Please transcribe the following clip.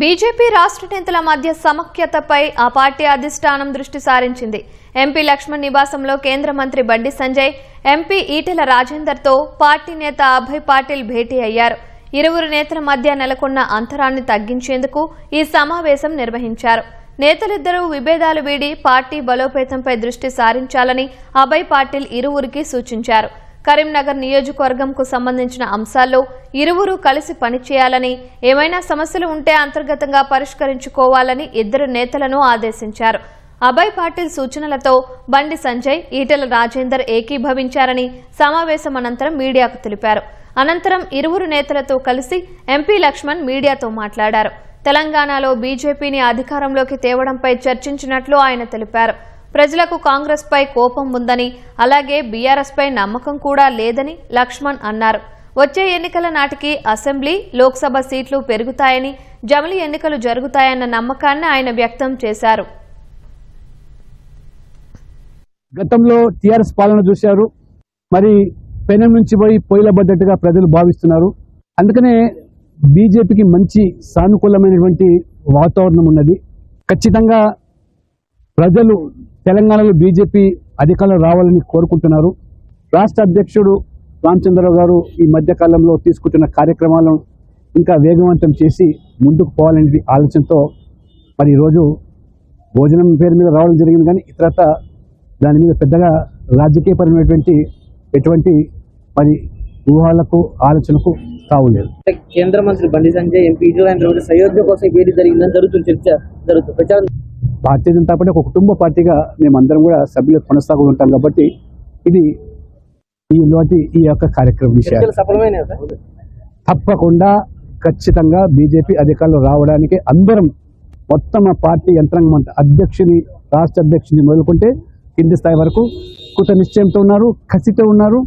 BJP రాష్ట్ర నేతల మధ్య సమైక్యతపై ఆ పార్టీ అధిష్టానం దృష్టి సారించింది. ఎంపీ లక్ష్మణ్ నివాసంలో కేంద్ర మంత్రి బండి సంజయ్, ఎంపీ ఈటెల రాజేందర్తో పార్టీ నేత అభయ్ పాటిల్ భేటీ అయ్యారు. ఇరువురు నేతల మధ్య నెలకొన్న అంతరాన్ని తగ్గించేందుకు ఈ సమావేశం నిర్వహించారు. నేతలిద్దరూ విభేదాలు వీడి పార్టీ బలోపేతంపై దృష్టి సారించాలని అభయ్ పాటిల్ ఇరువురికి సూచించారు. కరీంనగర్ నియోజకవర్గంకు సంబంధించిన అంశాల్లో ఇరువురు కలిసి పనిచేయాలని, ఏమైనా సమస్యలు ఉంటే అంతర్గతంగా పరిష్కరించుకోవాలని ఇద్దరు నేతలను ఆదేశించారు. అభయ్ పాటిల్ సూచనలతో బండి సంజయ్, ఈటెల రాజేందర్ ఏకీభవించారని సమావేశం అనంతరం మీడియాకు తెలిపారు. అనంతరం ఇరువురు నేతలతో కలిసి ఎంపీ లక్ష్మణ్ మీడియాతో మాట్లాడారు. తెలంగాణలో బీజేపీని అధికారంలోకి తేవడంపై చర్చించినట్లు ఆయన తెలిపారు. ప్రజలకు కాంగ్రెస్ పై కోపం ఉందని, అలాగే బీఆర్ఎస్ పై నమ్మకం కూడా లేదని లక్ష్మణ్ అన్నారు. వచ్చే ఎన్నికల నాటికి అసెంబ్లీ, లోక్సభ సీట్లు పెరుగుతాయని, జమిలీ ఎన్నికలు జరుగుతాయన్న నమ్మకాన్ని ఆయన వ్యక్తం చేశారు. గతంలో టీఆర్ఎస్ పాలన చూశారు, మరి పెనం నుంచి పోయి పొయ్యిల బద్దట్టుగా ప్రజలు భావిస్తున్నారు. అందుకనే బీజేపీకి మంచి సానుకూలమైనటువంటి వాతావరణం ఉన్నది. ఖచ్చితంగా ప్రజలు తెలంగాణలో బీజేపీ అధికారంలో రావాలని కోరుకుంటున్నారు. రాష్ట్ర అధ్యక్షుడు రామచంద్రరావు గారు ఈ మధ్యకాలంలో తీసుకుంటున్న కార్యక్రమాలను ఇంకా వేగవంతం చేసి ముందుకు పోవాలనే ఆలోచనతో మరి ఈరోజు భోజనం పేరు మీద రావడం జరిగింది. కానీ ఇతరత దాని మీద పెద్దగా రాజకీయపరమైనటువంటి ఎటువంటి మరి ఊహాలకు ఆలోచనకు తావులేదు. కేంద్ర మంత్రి బండి సంజయ్, ఎంపీ సయోధ్య కోసం భేటీ జరిగిందని జరుగుతుంది, చర్చ జరుగుతుంది, ప్రచారం. భారతీయ జనతా పార్టీ ఒక కుటుంబ పార్టీగా మేమందరం కూడా సభ్యులు కొనసాగుతూ ఉంటాం కాబట్టి ఇది ఈ యొక్క కార్యక్రమం విషయాలు తప్పకుండా ఖచ్చితంగా బీజేపీ అధికారంలో రావడానికి అందరం మొత్తం పార్టీ యంత్రాంగం అధ్యక్షుని, రాష్ట్ర అధ్యక్షుని మొదలుకుంటే కింది స్థాయి వరకు కృత నిశ్చయంతో ఉన్నారు, కసితో ఉన్నారు.